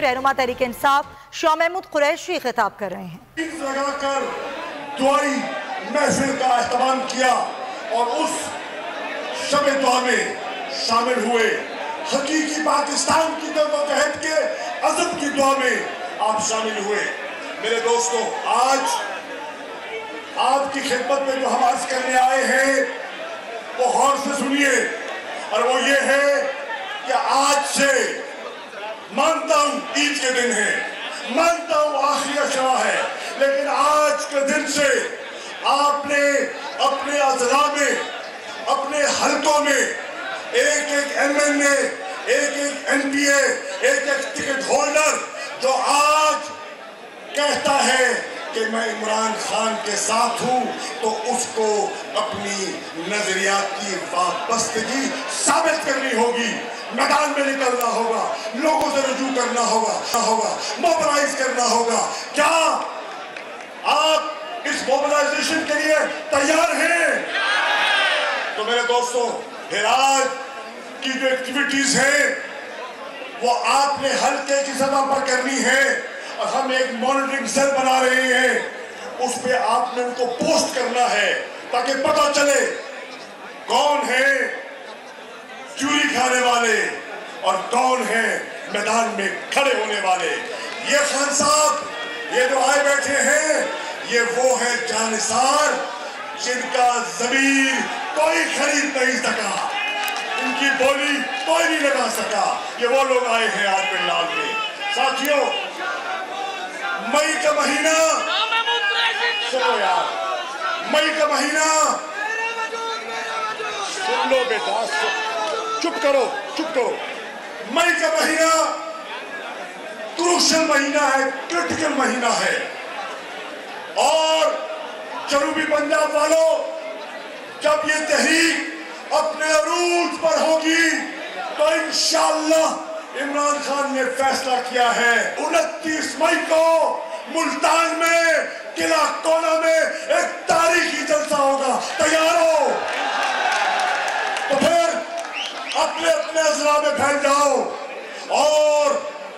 رہنما تحریک انصاف شاہ محمود قریشی خطاب کر رہے ہیں۔ لگا کر دعائی محفل کا اہتمام کیا اور اس شب دعا میں شامل ہوئے۔ حقیقی پاکستان کی جدوجہد کے عزم کی دعا میں آپ شامل ہوئے۔ میرے دوستو، آج آپ کی خدمت میں جو ہم عرض کرنے آئے ہیں وہ غور سے سنیے، اور وہ یہ ہے کہ آج سے مانتا ہوں عید کے دن ہے، مانتا ہوں آخری اشرا ہے، لیکن آج کے دن سے آپ نے اپنے اضلاع میں، اپنے حلقوں میں ایک ایک ایم این اے، ایک ایک این پی اے، ایک ایک ٹکٹ ہولڈر جو آج کہتا ہے کہ میں عمران خان کے ساتھ ہوں، تو اس کو اپنی نظریات کی وابستگی ثابت کرنی ہوگی، میدان میں نکلنا ہوگا، لوگوں سے رجوع کرنا ہوگا، موبلائز کرنا ہوگا۔ کیا آپ اس موبلائزیشن کے لیے تیار ہیں؟ تو میرے دوستو، پھر آج کی جو ایکٹیویٹیز ہیں وہ آپ نے حلقے کی سطح پر کرنی ہے، اور ہم ایک مانیٹرنگ سیل بنا رہے ہیں، اس پہ آپ نے ان کو پوسٹ کرنا ہے تاکہ پتہ چلے کون ہے چوری کھانے والے اور کون ہے میدان میں کھڑے ہونے والے۔ یہ خان صاحب، یہ جو آئے بیٹھے ہیں، یہ وہ ہیں جانثار جن کا ضمیر کوئی خرید نہیں سکا، ان کی بولی کوئی نہیں لگا سکا۔ یہ وہ لوگ آئے ہیں آج پنڈال میں۔ ساتھیوں، مئی کا مہینہ، سنو یار، مئی کا مہینہ، سن لو بیٹا، چپ کرو، چپ کرو۔ مئی کا مہینہ کروشل مہینہ ہے، کرٹیکل مہینہ ہے، اور جنوبی پنجاب والوں، جب یہ تحریک اپنے عروج پر ہوگی تو انشاءاللہ عمران خان نے فیصلہ کیا ہے 29 مئی کو ملتان میں قلعہ کونا میں ایک تاریخی جلسہ ہوگا۔ تیار ہو؟ تو پھر اپنے اپنے اضلاع میں پھیل جاؤ اور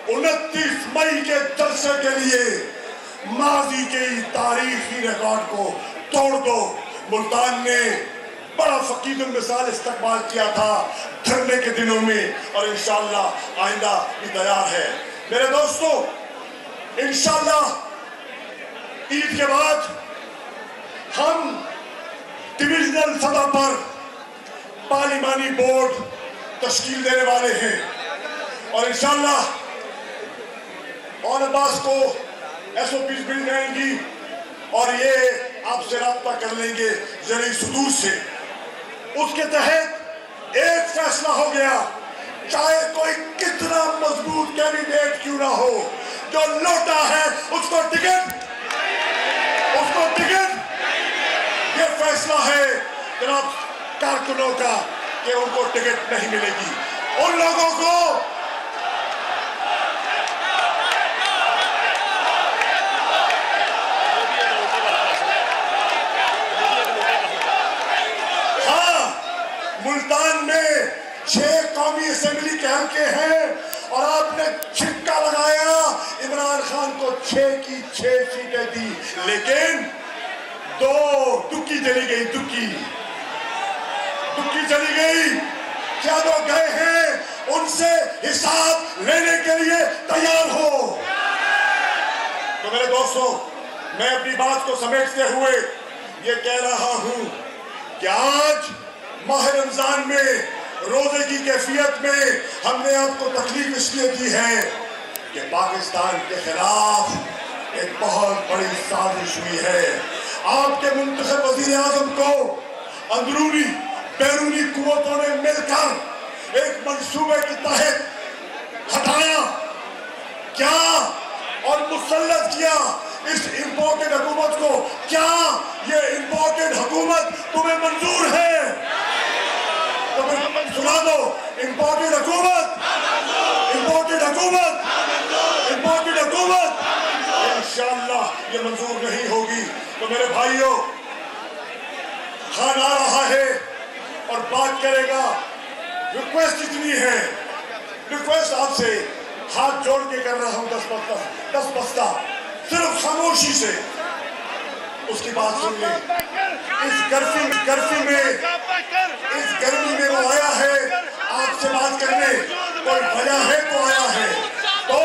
29 مئی کے جلسے کے لیے ماضی کے تاریخی ریکارڈ کو توڑ دو۔ ملتان نے بڑا فقید المثال استقبال کیا تھا دھرنے کے دنوں میں، اور انشاءاللہ آئندہ بھی تیار ہے۔ میرے دوستو، انشاءاللہ عید کے بعد ہم ڈویژنل سطح پر پارلیمانی بورڈ تشکیل دینے والے ہیں، اور انشاءاللہ اور عباس کو ایس او پیز مل جائیں گی، اور یہ آپ سے رابطہ کر لیں گے ذریعہ صدور سے۔ اس کے تحت ایک فیصلہ ہو گیا، چاہے کوئی کتنا مضبوط کینڈیڈیٹ کیوں نہ ہو، جو لوٹا ہے اس کو ٹکٹ، یہ فیصلہ ہے جناب کارکنوں کا کہ ان کو ٹکٹ نہیں ملے گی۔ ان لوگوں کو ملتان میں 6 قومی اسمبلی کے حلقے ہیں، اور آپ نے چھکا لگایا، عمران خان کو 6 کی 6 سیٹیں دی، لیکن 2 دکی چلی گئی، دکی چلی گئی۔ کیا جو گئے ہیں ان سے حساب لینے کے لیے تیار ہو؟ تو میرے دوستو، میں اپنی بات کو سمیٹتے ہوئے یہ کہہ رہا ہوں کہ آج ماہ رمضان میں روزے کی کیفیت میں ہم نے آپ کو تکلیف اس لیے دی ہے کہ پاکستان کے خلاف ایک بہت بڑی سازش ہوئی ہے۔ آپ کے منتخب وزیر اعظم کو اندرونی بیرونی قوتوں نے مل کر ایک منصوبے کے تحت ہٹایا کیا اور مسلط کیا اس امپورٹڈ حکومت کو۔ کیا یہ امپورٹڈ حکومت تمہیں منظور ہے؟ تو پھر سنا دو، امپورٹڈ حکومت، امپورٹڈ حکومت، امپورٹڈ حکومت انشاءاللہ یہ منظور نہیں ہوگی۔ تو میرے بھائیوں، خان آ رہا ہے اور بات کرے گا۔ ریکویسٹ اتنی ہے، ریکویسٹ آپ سے ہاتھ جوڑ کے کر رہا ہوں دس بستہ صرف خاموشی سے اس کی بات سن لیں. اس گرمی میں وہ آیا ہے آپ سے بات کرنے, کوئی وجہ ہے تو آیا ہے. تو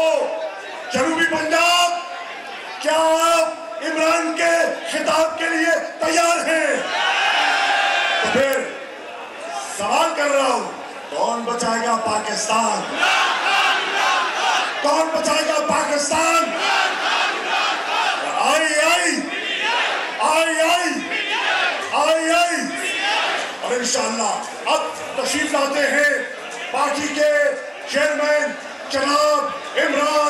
جنوبی پنجاب, کیا آپ عمران کے خطاب کے لیے تیار ہیں؟ تو پھر سوال کر رہا ہوں, کون بچائے گا پاکستان؟ کون بچائے گا پاکستان؟ آئی اور انشاءاللہ اب تشریف لاتے ہیں پارٹی کے چیئرمین جناب عمران